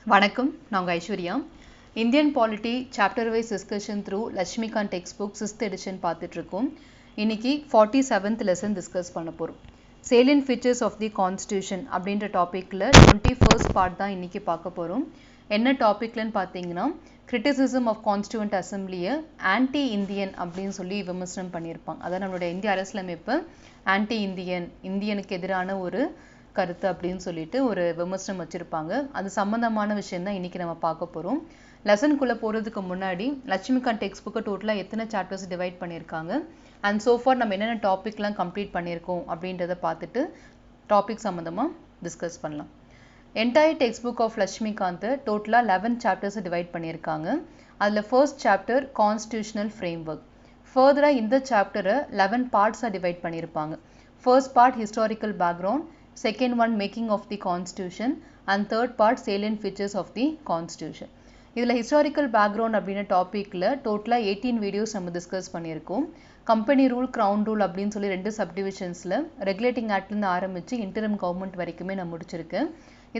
வணக்கம், நான் உங்கள் Aishwarya. Indian polity chapter wise discussion through Lakshmikanth text book 6th edition பார்த்துட்ருக்கோம். இன்னைக்கு 47th லெசன் டிஸ்கஸ் பண்ண போகிறோம். Salient features of the constitution அப்படின்ற டாப்பிக்கில் 21st பார்ட் தான் இன்றைக்கி பார்க்க போகிறோம். என்ன டாப்பிக்லன்னு பார்த்தீங்கன்னா, கிரிட்டிசிசம் ஆஃப் கான்ஸ்டியூவன்ட் அசம்பிளியை ஆன்டி இந்தியன் அப்படின்னு சொல்லி விமர்சனம் பண்ணியிருப்பாங்க. அதான் நம்மளுடைய இந்திய அரசியலமைப்பு ஆன்டி இந்தியன், இந்தியனுக்கு எதிரான ஒரு கருத்து அப்படின்னு சொல்லிட்டு ஒரு விமர்சனம் வச்சுருப்பாங்க. அது சம்மந்தமான விஷயம் தான் இன்றைக்கி நம்ம பார்க்க போகிறோம். லெசனுக்குள்ளே போகிறதுக்கு முன்னாடி லட்சுமிகாந்த் டெக்ஸ்ட் புக்கை டோட்டலாக எத்தனை சாப்டர்ஸ் டிவைட் பண்ணியிருக்காங்க அண்ட் சோஃபார் நம்ம என்னென்ன டாபிக்லாம் கம்ப்ளீட் பண்ணியிருக்கோம் அப்படின்றத பார்த்துட்டு டாபிக் சம்மந்தமாக டிஸ்கஸ் பண்ணலாம். Entire text book of Lakshmikanth டோட்டலாக 11 சாப்டர்ஸை டிவைட் பண்ணியிருக்காங்க. அதில் first chapter constitutional framework. ஃபர்தராக இந்த சாப்டரை 11 பார்ட்ஸாக டிவைட் பண்ணியிருப்பாங்க. First part historical background, second one making of the constitution and third part salient features of the constitution. இதில் historical background அப்படின்ற டாப்பிக்கில் டோட்டலாக 18 வீடியோஸ் நம்ம டிஸ்கஸ் பண்ணியிருக்கோம். கம்பெனி ரூல், க்ரௌன் ரூல் அப்படின்னு சொல்லி 2 சப்டிவிஷன்ஸில் ரெகுலேட்டிங் ஆக்ட்லேருந்து ஆரம்பித்து இன்டரிம் கவர்மெண்ட் வரைக்குமே நான் முடிச்சிருக்கேன்.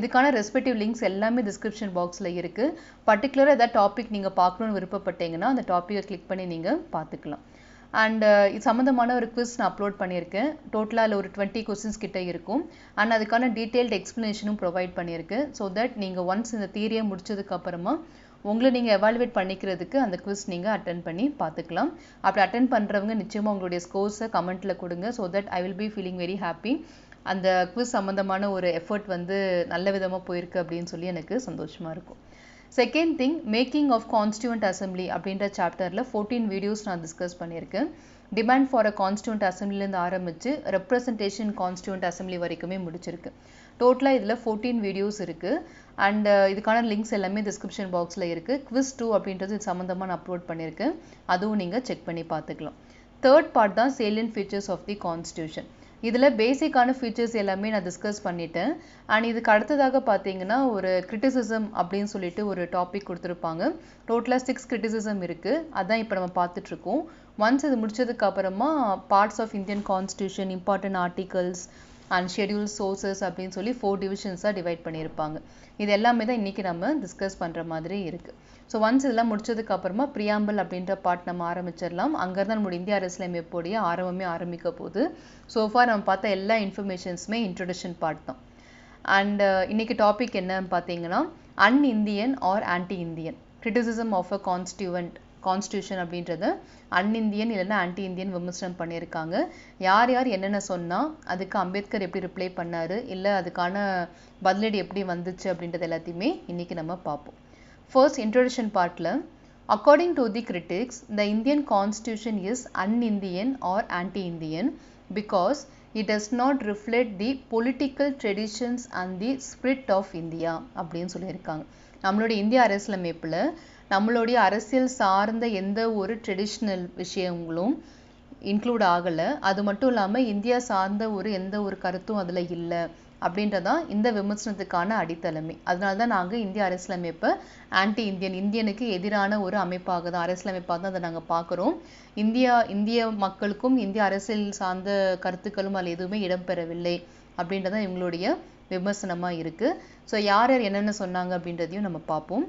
இதுக்கான ரெஸ்பெக்டிவ் லிங்க்ஸ் எல்லாமே டிஸ்கிரிப்ஷன் பாக்ஸில் இருக்குது. பர்டிகுலராக எதாவது டாபிக் நீங்கள் பார்க்கணுன்னு விருப்பப்பட்டீங்கன்னா அந்த டாப்பிக்கை கிளிக் பண்ணி நீங்கள் பார்த்துக்கலாம். அண்ட் இது சம்மந்தமான ஒரு குவிஸ் நான் அப்லோட் பண்ணியிருக்கேன். டோட்டலாக அதில் ஒரு 20 கொஸ்டின்ஸ் கிட்ட இருக்கும். அண்ட் அதுக்கான டீட்டெயில்டு எக்ஸ்ப்ளனேஷனும் ப்ரொவைட் பண்ணியிருக்கேன். ஸோ தட் நீங்கள் ஒன்ஸ் இந்த தியரியை முடிச்சதுக்கப்புறமா உங்களை நீங்கள் எவாலுவேட் பண்ணிக்கிறதுக்கு அந்த குவிஸ் நீங்கள் அட்டன் பண்ணி பார்த்துக்கலாம். அப்படி அட்டன் பண்ணுறவங்க நிச்சயமாக உங்களுடைய ஸ்கோர்ஸை கமெண்ட்டில் கொடுங்க. So that I will be feeling very happy. அந்த குவிஸ் சம்மந்தமான ஒரு எஃபர்ட் நல்ல விதமாக போயிருக்கு அப்படின்னு சொல்லி எனக்கு சந்தோஷமாக இருக்கும். Second thing, making of constituent assembly அப்படின்ற சாப்டரில் 14 வீடியோஸ் நான் டிஸ்கஸ் பண்ணியிருக்கேன். டிமாண்ட் ஃபார் அ கான்ஸ்டியூவன்ட் அசம்பிளிலேருந்து ஆரம்பித்து ரெப்ரசன்டேஷன் கான்ஸ்டியூவன்ட் அசம்பிளி வரைக்குமே முடிச்சிருக்கு. டோட்டலாக இதில் 14 வீடியோஸ் இருக்குது. அண்ட் இதுக்கான லிங்க்ஸ் எல்லாமே டிஸ்கிரிப்ஷன் பாக்ஸில் இருக்குது. குவிஸ் 2 அப்படின்றது இது சம்மந்தமாக நான் அப்லோட் பண்ணியிருக்கேன். அதுவும் நீங்கள் செக் பண்ணி பார்த்துக்கலாம். தேர்ட் பார்ட் தான் salient features of the constitution. இதில் பேசிக்கான ஃபீச்சர்ஸ் எல்லாமே நான் டிஸ்கஸ் பண்ணிட்டேன். அண்ட் இதுக்கு அடுத்ததாக பார்த்தீங்கன்னா ஒரு கிரிட்டிசிசம் அப்படின்னு சொல்லிட்டு ஒரு டாபிக் கொடுத்துருப்பாங்க. டோட்டலாக 6 கிரிட்டிசிசம் இருக்குது. அதான் இப்போ நம்ம பார்த்துட்ருக்கோம். ஒன்ஸ் இது முடிச்சதுக்கு அப்புறமா parts of Indian constitution, important articles and schedule sources அப்படின்னு சொல்லி 4 டிவிஷன்ஸாக டிவைட் பண்ணியிருப்பாங்க. இது எல்லாமே தான் இன்றைக்கி நம்ம டிஸ்கஸ் பண்ணுற மாதிரி இருக்குது. ஸோ ஒன்ஸ் இதெல்லாம் முடிச்சதுக்கு அப்புறமா ப்ரியாம்பிள் அப்படின்ற பார்ட் நம்ம ஆரம்பிச்சிடலாம். அங்கேருந்து நம்மளுடைய இந்திய அரசியலமைப்புடைய ஆரம்பமே ஆரம்பிக்க போகுது. சோஃபார் நம்ம பார்த்த எல்லா இன்ஃபர்மேஷன்ஸுமே இன்ட்ரொடக்ஷன் பார்ட் தான். அண்ட் இன்னைக்கு டாபிக் என்னன்னு பார்த்தீங்கன்னா, un-Indian or anti Indian, criticism of a constitution அப்படின்றத அன்இந்தியன் இல்லைன்னா ஆன்டி இந்தியன் விமர்சனம் பண்ணியிருக்காங்க. யார் யார் என்னென்ன சொன்னால் அதுக்கு அம்பேத்கர் எப்படி ரிப்ளை பண்ணார், இல்லை அதுக்கான பதிலடி எப்படி வந்துச்சு அப்படின்றது எல்லாத்தையுமே இன்றைக்கி நம்ம பார்ப்போம். ஃபர்ஸ்ட் இன்ட்ரொடக்ஷன் பார்ட்டில், according to the critics the Indian constitution is un-Indian or anti Indian because it does not reflect the political traditions and the spirit of India அப்படின்னு சொல்லியிருக்காங்க. நம்மளுடைய இந்திய அரசியலமைப்பில் நம்மளுடைய அரசியல் சார்ந்த எந்த ஒரு ட்ரெடிஷ்னல் விஷயங்களும் இன்க்ளூட் ஆகலை. அது மட்டும் இல்லாமல் இந்தியா சார்ந்த எந்த ஒரு கருத்தும் அதில் இல்லை அப்படின்றதான் இந்த விமர்சனத்துக்கான அடித்தளமே. அதனால தான் நாங்கள் இந்திய அரசியலமைப்பை ஆன்டி இந்தியன், இந்தியனுக்கு எதிரான ஒரு அமைப்பாக தான், அரசியலமைப்பாக தான் அதை நாங்கள் பார்க்குறோம். இந்திய மக்களுக்கும் இந்திய அரசியல் சார்ந்த கருத்துக்களும் அதில் எதுவுமே இடம்பெறவில்லை அப்படின்றதான் இவங்களுடைய விமர்சனமாக இருக்குது. ஸோ யார் யார் என்னென்ன சொன்னாங்க அப்படின்றதையும் நம்ம பார்ப்போம்.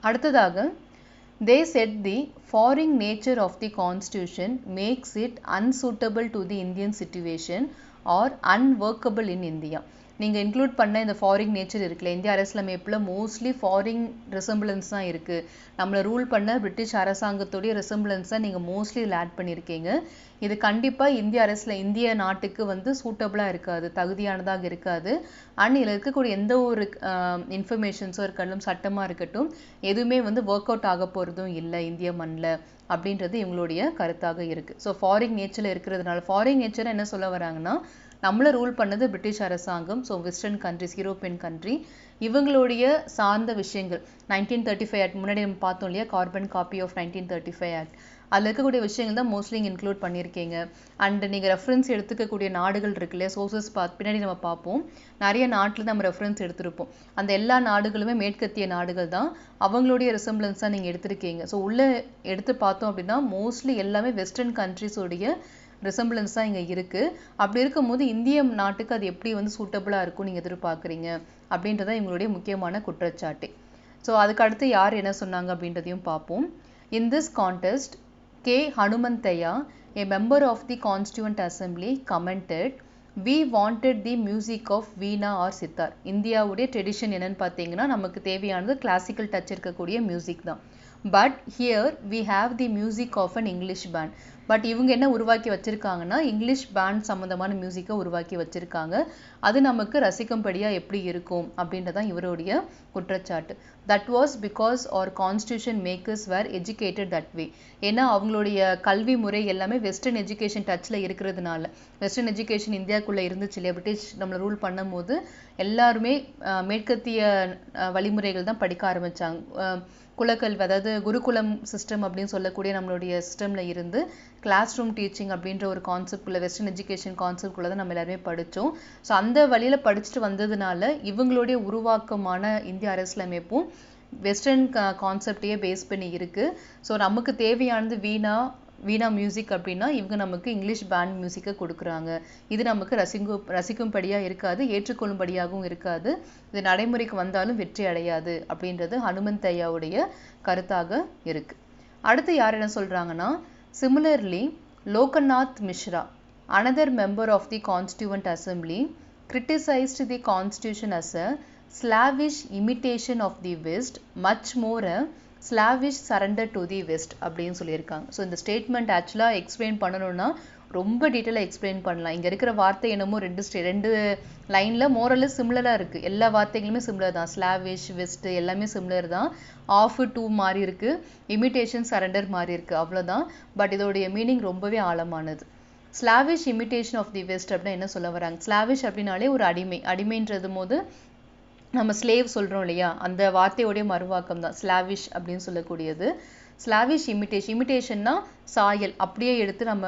அடுத்ததாக, they said the foreign nature of the constitution makes it unsuitable to the Indian situation or unworkable in India. நீங்கள் இன்க்ளூட் பண்ண இந்த ஃபாரின் நேச்சர் இருக்குல்ல, இந்திய அரசியலமைப்பில் மோஸ்ட்லி ஃபாரின் ரெசம்பிளன்ஸ் தான் இருக்குது. நம்மளை ரூல் பண்ண பிரிட்டிஷ் அரசாங்கத்துடைய ரெசம்பிளன்ஸ் தான் நீங்கள் மோஸ்ட்லி இதில் ஆட் பண்ணியிருக்கீங்க. இது கண்டிப்பாக இந்திய நாட்டுக்கு சூட்டபிளாக இருக்காது, தகுதியானதாக இருக்காது. அண்ட் இதில் இருக்கக்கூடிய எந்த ஒரு இன்ஃபர்மேஷன்ஸோ இருக்கட்டும், சட்டமாக இருக்கட்டும், எதுவுமே ஒர்க் அவுட் ஆக போகிறதும் இல்லை இந்திய மண்ணில் அப்படின்றது இவங்களுடைய கருத்தாக இருக்குது. ஸோ ஃபாரின் நேச்சரில் இருக்கிறதுனால, ஃபாரின் நேச்சரை என்ன சொல்ல வராங்கன்னா, நம்மளை ரூல் பண்ணது பிரிட்டிஷ் அரசாங்கம், so western countries, European country, இவங்களுடைய சார்ந்த விஷயங்கள் 1935 ஆக்ட் முன்னாடி நம்ம பார்த்தோம் இல்லையா, கார்பன் காப்பி ஆஃப் 1935 ஆக்ட், அதில் இருக்கக்கூடிய விஷயங்கள் தான் மோஸ்ட்லி இன்க்ளூட் பண்ணியிருக்கீங்க. அண்ட் நீங்கள் ரெஃபரன்ஸ் எடுத்துக்கக்கூடிய நாடுகள் இருக்கு இல்லையா, சோர்சஸ் பின்னாடி நம்ம பார்ப்போம். நிறைய நாட்டில் நம்ம ரெஃபரன்ஸ் எடுத்திருப்போம். அந்த எல்லா நாடுகளுமே மேற்கத்திய நாடுகள் தான், அவங்களுடைய ரெசம்பிளன்ஸ் தான் நீங்கள் எடுத்திருக்கீங்க. ஸோ உள்ளே எடுத்து பார்த்தோம் அப்படின்னா மோஸ்ட்லி எல்லாமே வெஸ்டர்ன் கண்ட்ரிஸோடைய ரிசம்பிளன்ஸ் தான் இங்கே இருக்குது. அப்படி இருக்கும்போது இந்திய நாட்டுக்கு அது எப்படி வந்து சூட்டபுளாக இருக்கும் நீங்கள் எதிர்பார்க்குறீங்க அப்படின்றத இவங்களுடைய முக்கியமான குற்றச்சாட்டு. ஸோ அதுக்கு அடுத்து யார் என்ன சொன்னாங்க அப்படின்றதையும் பார்ப்போம். In this context K Hanumanthaiya, a member of the Constituent Assembly, commented, we wanted the music of Veena or sitar. இந்தியாவுடைய ட்ரெடிஷன் என்னன்னு பார்த்தீங்கன்னா நமக்கு தேவையானது கிளாசிக்கல் டச் இருக்கக்கூடிய மியூசிக் தான். But here we have the music of an English band. But இவங்க என்ன உருவாக்கி வச்சிருக்காங்கன்னா இங்கிலீஷ் பேண்ட் சம்மந்தமான மியூசிக்கை உருவாக்கி வச்சிருக்காங்க. அது நமக்கு ரசிக்கும்படியாக எப்படி இருக்கும் அப்படின்றதான் இவருடைய குற்றச்சாட்டு. That was because our constitution makers were educated that way. ஏன்னா அவங்களுடைய கல்வி முறை எல்லாமே வெஸ்டர்ன் எஜுகேஷன் டச்சில் இருக்கிறதுனால, வெஸ்டர்ன் எஜுகேஷன் இந்தியாவுக்குள்ளே இருந்துச்சு இல்லையா, பிரிட்டிஷ் நம்மளை ரூல் பண்ணும் போது எல்லாருமே மேற்கத்திய வழிமுறைகள் தான் படிக்க ஆரம்பித்தாங்க. குலக்கல்வி, அதாவது குருகுலம் சிஸ்டம் அப்படின்னு சொல்லக்கூடிய நம்மளுடைய சிஸ்டமில் இருந்து கிளாஸ் ரூம் டீச்சிங் அப்படின்ற ஒரு கான்செப்ட்குள்ளே, வெஸ்டர்ன் எஜுகேஷன் கான்செப்ட்குள்ளே தான் நம்ம எல்லாருமே படித்தோம். ஸோ அந்த வழியில் படிச்சுட்டு வந்ததுனால இவங்களுடைய உருவாக்கமான இந்திய அரசியலமைப்பும் வெஸ்டர்ன் கான்செப்டையே பேஸ் பண்ணி இருக்குது. ஸோ நமக்கு தேவையானது வீணா மியூசிக் அப்படின்னா இவங்க நமக்கு இங்கிலீஷ் பேண்ட் மியூசிக்கை கொடுக்குறாங்க. இது நமக்கு ரசிக்கும்படியாக இருக்காது, ஏற்றுக்கொள்ளும்படியாகவும் இருக்காது, இது நடைமுறைக்கு வந்தாலும் வெற்றி அடையாது அப்படின்றது ஹனுமந்தையாவுடைய கருத்தாக இருக்கு. அடுத்து யார் என்ன சொல்றாங்கன்னா, similarly Loganath Mishra, another member of the Constituent Assembly, criticized the constitution as a slavish imitation of the West, much more a slavish surrender to the West அப்படின்னு சொல்லியிருக்காங்க. ஸோ இந்த ஸ்டேட்மெண்ட் ஆக்சுவலாக எக்ஸ்பிளைன் பண்ணணும்னா ரொம்ப டீட்டெயிலாக எக்ஸ்பிளைன் பண்ணலாம். இங்கே இருக்கிற வார்த்தை என்னமோ ரெண்டு லைனில் மோரலஸ் சிமிலராக இருக்குது. எல்லா வார்த்தைகளுமே சிமிலர் தான். ஸ்லாவிஷ், வெஸ்ட் எல்லாமே சிமிலர் தான். ஆஃப் டூ மாறி இருக்குது, இமிட்டேஷன் சரண்டர் மாறி இருக்குது, அவ்வளோதான். பட் இதோடைய மீனிங் ரொம்பவே ஆழமானது. ஸ்லாவிஷ் இமிட்டேஷன் ஆஃப் தி வெஸ்ட் அப்படின்னா என்ன சொல்ல வராங்க? ஸ்லாவிஷ் அப்படின்னாலே ஒரு அடிமைன்றது போது நம்ம ஸ்லேவ் சொல்கிறோம் இல்லையா, அந்த வார்த்தையோடைய மறுவாக்கம் தான் ஸ்லாவிஷ் அப்படின்னு சொல்லக்கூடியது. ஸ்லாவிஷ் இமிட்டேஷன்னா சாயல், அப்படியே எடுத்து நம்ம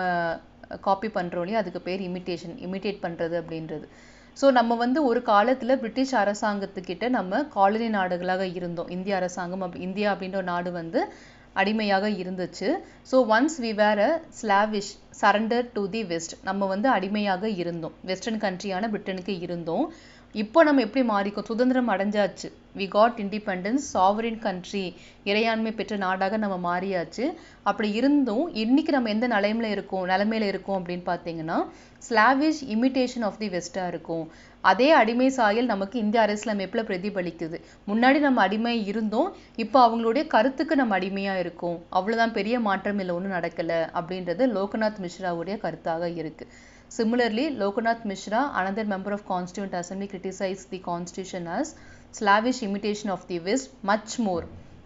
காப்பி பண்ணுறோம் இல்லையா, அதுக்கு பேர் இமிட்டேட் பண்ணுறது அப்படின்றது. ஸோ நம்ம வந்து ஒரு காலத்தில் பிரிட்டிஷ் அரசாங்கத்துக்கிட்ட நம்ம காலனி நாடுகளாக இருந்தோம். இந்திய அரசாங்கம் இந்தியா அப்படின்ற ஒரு நாடு வந்து அடிமையாக இருந்துச்சு. So once we were a slavish surrender to the west, நம்ம வந்து அடிமையாக இருந்தோம், வெஸ்டர்ன் கண்ட்ரியான பிரிட்டனுக்கு இருந்தோம். இப்போ நம்ம எப்படி மாறிக்கோம்? சுதந்திரம் அடைஞ்சாச்சு, we got independence, sovereign country, இறையாண்மை பெற்ற நாடாக நம்ம மாறியாச்சு. அப்படி இருந்தும் இன்னைக்கு நம்ம எந்த நிலைமையில இருக்கோம் அப்படின்னு பார்த்தீங்கன்னா ஸ்லாவிஷ் இமிட்டேஷன் ஆஃப் தி வெஸ்டாக இருக்கும். அதே அடிமை சாயல் நமக்கு இந்திய அரசியலமைப்பில் பிரதிபலிக்குது. முன்னாடி நம்ம அடிமை இருந்தோம், இப்போ அவங்களுடைய கருத்துக்கு நம்ம அடிமையாக இருக்கோம், அவ்வளோதான், பெரிய மாற்றம் இல்லை, ஒன்றும் நடக்கலை அப்படின்றது லோகநாத் மிஸ்ராவுடைய கருத்தாக இருக்கு. Similarly, Lokanath Mishra, another member of Constituent Assembly, criticized the constitution as slavish imitation of the West, much more.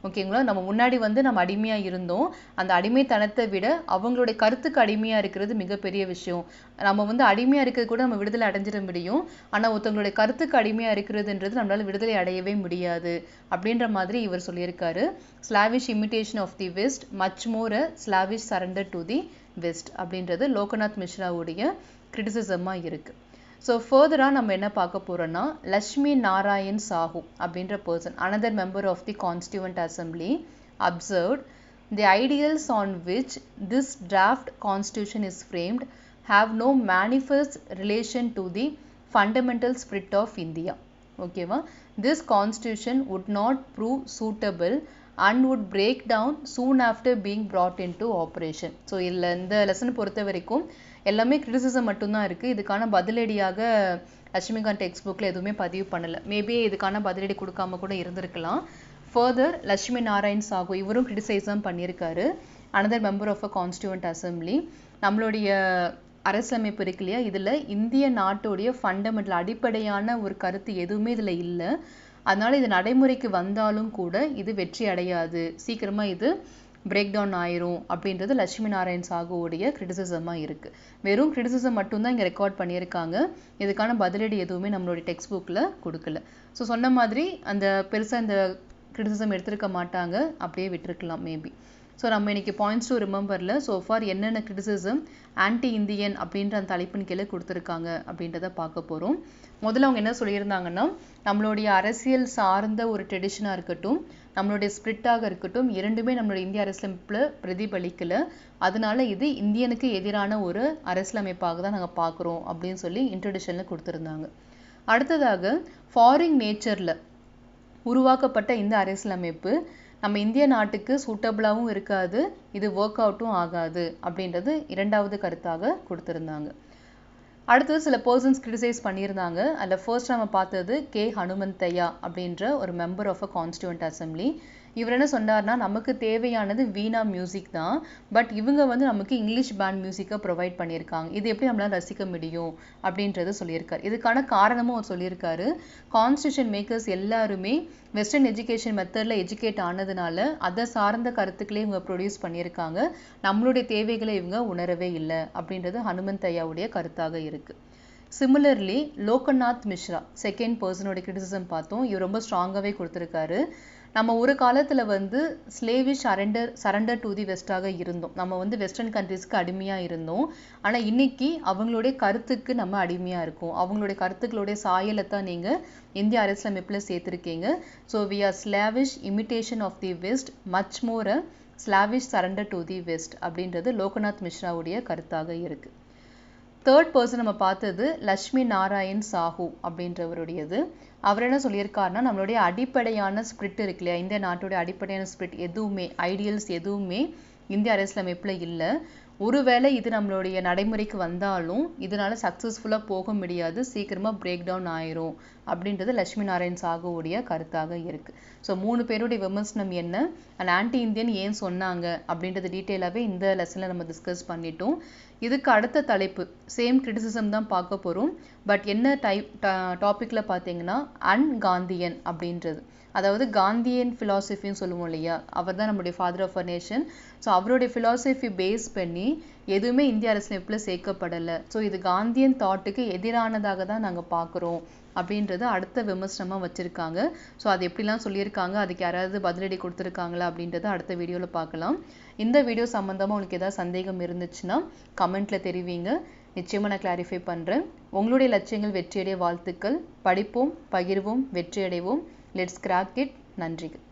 ஓகேங்களா, நம்ம முன்னாடி வந்து நம்ம அடிமையாக இருந்தோம், அந்த அடிமைத்தனத்தை விட அவங்களுடைய கருத்துக்கு அடிமையாக இருக்கிறது மிகப்பெரிய விஷயம். நம்ம வந்து அடிமையாக இருக்கிறது கூட நம்ம விடுதலை அடைஞ்சிட முடியும், ஆனால் ஒருத்தவங்களுடைய கருத்துக்கு அடிமையாக இருக்கிறதுன்றது நம்மளால் விடுதலை அடையவே முடியாது அப்படின்ற மாதிரி இவர் சொல்லியிருக்காரு. Slavish imitation of the west, much more a slavish surrender to the west அப்படின்றது லோகநாத் மிஸ்ராவுடைய கிரிட்டிசிசமாக இருக்குது. ஸோ ஃபர்தராக நம்ம என்ன பார்க்க போகிறோன்னா, லக்ஷ்மி நாராயண் சாஹூ அப்படின்ற person, another member of the Constituent Assembly, observed, the ideals on which this draft constitution is framed have no manifest relation to the fundamental spirit of India. ஓகேவா, this constitution would not prove suitable and would break down soon after being brought into operation. So இதில் இந்த lesson பொறுத்த வரைக்கும் எல்லாமே criticism மட்டும்தான் இருக்குது. இதுக்கான பதிலடியாக லட்சுமிகாந்த் டெக்ஸ்ட் புக்கில் எதுவுமே பதிவு பண்ணலை. மேபி இதுக்கான பதிலடி கொடுக்காம கூட இருந்திருக்கலாம். ஃபர்தர் லட்சுமி நாராயண் சாஹூ இவரும் கிரிட்டிசைஸும் பண்ணியிருக்காரு. another member of a Constituent Assembly. நம்மளுடைய அரசியலமைப்பு இருக்கு இல்லையா, இதில் இந்திய நாட்டுடைய ஃபண்டமெண்டல் அடிப்படையான ஒரு கருத்து எதுவுமே இதில் இல்லை. அதனால் இது நடைமுறைக்கு வந்தாலும் கூட இது வெற்றி அடையாது, சீக்கிரமாக இது பிரேக் டவுன் ஆயிரும் அப்படின்றது லட்சுமி நாராயண் சாஹூவுடைய கிரிட்டிசிசமாக இருக்குது. வெறும் கிரிட்டிசிசம் மட்டும்தான் இங்கே ரெக்கார்ட் பண்ணியிருக்காங்க, இதுக்கான பதிலடி எதுவுமே நம்மளுடைய டெக்ஸ்ட் புக்கில் கொடுக்கல. ஸோ சொன்ன மாதிரி அந்த பெருசாக இந்த கிரிட்டிசிசம் எடுத்திருக்க மாட்டாங்க, அப்படியே விட்டுருக்கலாம் மேபி. ஸோ நம்ம இன்னைக்கு பாயிண்ட்ஸ் டு ரிமெம்பரில் சோஃபார் என்னென்ன கிரிட்டிசிசம் ஆன்டி இந்தியன் அப்படின்ற அந்த தலைப்பின் கீழே கொடுத்துருக்காங்க அப்படின்றத பார்க்க போகிறோம். முதல்ல அவங்க என்ன சொல்லியிருந்தாங்கன்னா, நம்மளுடைய அரசியல் சார்ந்த ஒரு ட்ரெடிஷனாக இருக்கட்டும், நம்மளுடைய ஸ்பிரிட்டாக இருக்கட்டும் இரண்டுமே நம்மளுடைய இந்திய அரசியலமைப்பில் பிரதிபலிக்கல. அதனால இது இந்தியனுக்கு எதிரான ஒரு அரசியலமைப்பாக தான் நாங்கள் பார்க்குறோம் அப்படின்னு சொல்லி இன்ட்ரடியூஷனில் கொடுத்துருந்தாங்க. அடுத்ததாக ஃபாரின் நேச்சரில் உருவாக்கப்பட்ட இந்த அரசியலமைப்பு நம்ம இந்திய நாட்டுக்கு சூட்டபிளாகவும் இருக்காது, இது ஒர்க் அவுட்டும் ஆகாது அப்படின்றது இரண்டாவது கருத்தாக கொடுத்துருந்தாங்க. அடுத்தது சில பர்சன்ஸ் கிரிட்டிசைஸ் பண்ணியிருந்தாங்க. அதில் ஃபர்ஸ்ட் நம்ம பார்த்தது கே ஹனுமந்தையா அப்படின்ற ஒரு member of a constituent assembly. இவர் என்ன சொன்னார்னா, நமக்கு தேவையானது வீணா மியூசிக் தான், பட் இவங்க வந்து நமக்கு இங்கிலீஷ் பேண்ட் மியூசிக்கை ப்ரொவைட் பண்ணியிருக்காங்க, இது எப்படி நம்மளால் ரசிக்க முடியும் அப்படின்றது சொல்லியிருக்காரு. இதுக்கான காரணமும் அவர் சொல்லியிருக்காரு. கான்ஸ்டியூஷன் மேக்கர்ஸ் எல்லாருமே வெஸ்டர்ன் எஜுகேஷன் மெத்தடில் எஜுகேட் ஆனதுனால அதை சார்ந்த கருத்துக்களே இவங்க ப்ரொடியூஸ் பண்ணியிருக்காங்க, நம்மளுடைய தேவைகளை இவங்க உணரவே இல்லை அப்படின்றது ஹனுமந்தையாவுடைய கருத்தாக இருக்குது. சிமிலர்லி லோகநாத் மிஸ்ரா செகண்ட் பர்சனோட கிரிட்டிசிசம் பார்த்தோம். இவர் ரொம்ப ஸ்ட்ராங்காகவே கொடுத்துருக்காரு. நம்ம ஒரு காலத்தில் வந்து ஸ்லேவிஷ் சரண்டர் டு தி வெஸ்டாக இருந்தோம், நம்ம வந்து வெஸ்டர்ன் கண்ட்ரீஸ்க்கு அடிமையாக இருந்தோம். ஆனால் இன்னைக்கு அவங்களுடைய கருத்துக்கு நம்ம அடிமையாக இருக்கோம், அவங்களுடைய கருத்துக்களுடைய சாயலை தான் நீங்கள் இந்திய அரசியலமைப்பில் சேர்த்துருக்கீங்க. So we are slavish imitation of the west much more a slavish surrender to the west அப்படின்றது லோகநாத் மிஸ்ராவுடைய கருத்தாக இருக்குது. தேர்ட் பர்சன் நம்ம பார்த்தது லட்சுமி நாராயண் சாஹூ அப்படின்றவருடையது. அவர் என்ன சொல்லியிருக்காருன்னா, நம்மளுடைய அடிப்படையான ஸ்பிரிட் இருக்கு இல்லையா, இந்திய நாட்டுடைய அடிப்படையான ஸ்பிரிட் எதுவுமே, ஐடியல்ஸ் எதுவுமே இந்திய அரசியலமைப்பில் இல்லை. ஒருவேளை இது நம்மளுடைய நடைமுறைக்கு வந்தாலும் இதனால சக்ஸஸ்ஃபுல்லாக போக முடியாது, சீக்கிரமாக பிரேக் டவுன் ஆயிரும் அப்படின்றது லட்சுமி நாராயண் சாஹூவுடைய கருத்தாக இருக்குது. ஸோ 3 பேருடைய விமர்சனம் என்ன அண்ட் ஆன்டி இந்தியன் ஏன் சொன்னாங்க அப்படின்றது டீட்டெயிலாகவே இந்த லெசனில் நம்ம டிஸ்கஸ் பண்ணிட்டோம். இதுக்கு அடுத்த தலைப்பு சேம் கிரிட்டிசிசம் தான் பார்க்க போகிறோம். பட் என்ன டாப்பிக்கில் பார்த்தீங்கன்னா அன்காந்தியன் அப்படின்றது, அதாவது காந்தியன் ஃபிலாசபின்னு சொல்லுவோம் இல்லையா, அவர் தான் நம்மளுடைய father of a nation. So அவருடைய ஃபிலாசபி பேஸ் பண்ணி எதுவுமே இந்திய அரசியலமைப்பில் சேர்க்கப்படலை. ஸோ இது காந்தியன் தாட்டுக்கு எதிரானதாக தான் நாங்கள் பார்க்குறோம் அப்படின்றது அடுத்த விமர்சனமாக வச்சுருக்காங்க. ஸோ அது எப்படிலாம் சொல்லியிருக்காங்க, அதுக்கு யாராவது பதிலடி கொடுத்துருக்காங்களா அப்படின்றத அடுத்த வீடியோவில் பார்க்கலாம். இந்த வீடியோ சம்மந்தமாக உங்களுக்கு ஏதாவது சந்தேகம் இருந்துச்சுன்னா கமெண்ட்டில் தெரிவிங்க, நிச்சயமாக நான் கிளாரிஃபை பண்ணுறேன். உங்களுடைய லட்சியங்கள் வெற்றியடைய வாழ்த்துக்கள். படிப்போம், பகிர்வோம், வெற்றியடைவோம். Let's crack it. நன்றிகள்.